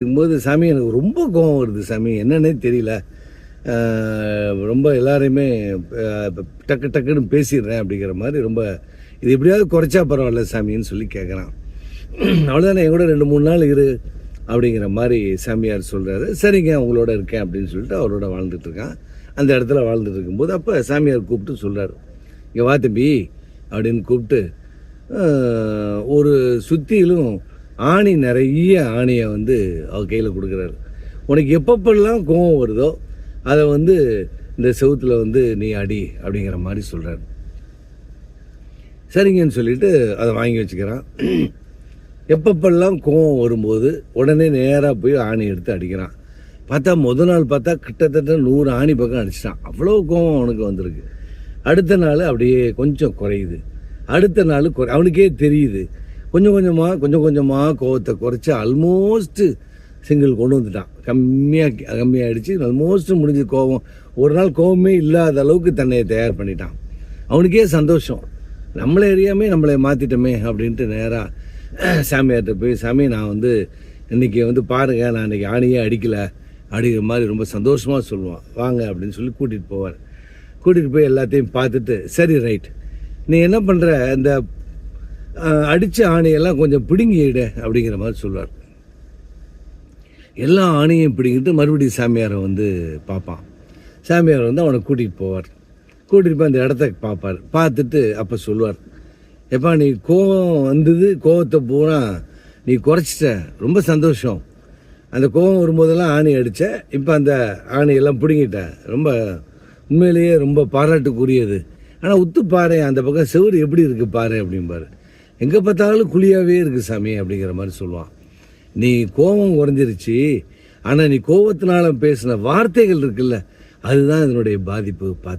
இருக்கும்போது சாமி எனக்கு ரொம்ப கோவம் வருது சாமி, என்னன்னே தெரியல. ரொம்ப எல்லாரையுமே டக்கு டக்குன்னு பேசிடுறேன் அப்படிங்கிற மாதிரி ரொம்ப, இது எப்படியாவது குறைச்சா பரவாயில்ல சாமின்னு சொல்லி கேட்குறான். அவ்வளோதானே, என் கூட 2-3 நாள் இரு அப்படிங்கிற மாதிரி சாமியார் சொல்கிறாரு. சரிங்க உங்களோட இருக்கேன் அப்படின்னு சொல்லிட்டு அவரோட வாழ்ந்துட்டுருக்கான். அந்த இடத்துல வாழ்ந்துட்டு இருக்கும்போது அப்போ சாமியார் கூப்பிட்டு சொல்கிறார், இங்கே வா தம்பி அப்படின்னு கூப்பிட்டு ஒரு சுற்றிலும் ஆணி, நிறைய ஆணியை வந்து அவர் கையில் கொடுக்குறாரு. உனக்கு எப்பப்பெல்லாம் கோவம் வருதோ அதை வந்து இந்த செவுத்தில் வந்து நீ அடி அப்படிங்கிற மாதிரி சொல்கிறார். சரிங்கன்னு சொல்லிட்டு அதை வாங்கி வச்சுக்கிறான். எப்பப்பெல்லாம் கோவம் வரும்போது உடனே நேராக போய் ஆணி எடுத்து அடிக்கிறான். பார்த்தா நாள் பார்த்தா கிட்டத்தட்ட 100 ஆணி பக்கம் அடிச்சிட்டான். அவ்வளோ கோவம் அவனுக்கு வந்திருக்கு. அடுத்த நாள் அப்படியே கொஞ்சம் குறையுது. அடுத்த நாள் அவனுக்கே தெரியுது. கொஞ்சம் கொஞ்சமாக கோவத்தை குறைச்சி ஆல்மோஸ்ட்டு சிங்கிள் கொண்டு வந்துட்டான். கம்மியாகிடுச்சு. ஆல்மோஸ்ட்டு முடிஞ்ச கோவம், ஒரு நாள் கோவமே இல்லாத அளவுக்கு தன்னை தயார் பண்ணிட்டான். அவனுக்கே சந்தோஷம், நம்மளை அறியாமே நம்மளை மாற்றிட்டோமே அப்படின்ட்டு நேராக சாமியார்கிட்ட போய், சாமி நான் வந்து இன்றைக்கி வந்து பாருங்கள், நான் இன்றைக்கி ஆணியே அடிக்கலை அப்படிங்கிற மாதிரி ரொம்ப சந்தோஷமாக சொல்லுவான். வாங்க அப்படின்னு சொல்லி கூட்டிகிட்டு போவார். கூட்டிகிட்டு போய் எல்லாத்தையும் பார்த்துட்டு, சரி ரைட், நீ என்ன பண்ணுற, இந்த அடித்த ஆணியெல்லாம் கொஞ்சம் பிடுங்கிடு அப்படிங்கிற மாதிரி சொல்லுவார். எல்லா ஆணையும் பிடிங்கிட்டு மறுபடியும் சாமியாரை வந்து பார்ப்பான். சாமியார் வந்து அவனை கூட்டிகிட்டு போவார். கூட்டிகிட்டு போய் அந்த இடத்த பார்ப்பார். பார்த்துட்டு அப்போ சொல்லுவார், எப்பா நீ கோவம் வந்தது, கோவத்தை பூரா நீ குறைச்சிட்ட, ரொம்ப சந்தோஷம். அந்த கோவம் வரும்போதெல்லாம் ஆணி அடித்த, இப்போ அந்த ஆணையெல்லாம் பிடுங்கிட்ட, ரொம்ப உண்மையிலேயே ரொம்ப பாராட்டுக்குரியது. ஆனால் உத்து பாரு, அந்த பக்கம் செவுறு எப்படி இருக்குது பாரு அப்படிம்பாரு. எங்கே பார்த்தாலும் குழியாகவே இருக்குது சாமி அப்படிங்கிற மாதிரி சொல்லுவான். நீ கோபம் குறைஞ்சிருச்சு, ஆனால் நீ கோபத்தினால பேசின வார்த்தைகள் இருக்குல்ல, அதுதான் இதனுடைய பாதிப்பு. பார்த்து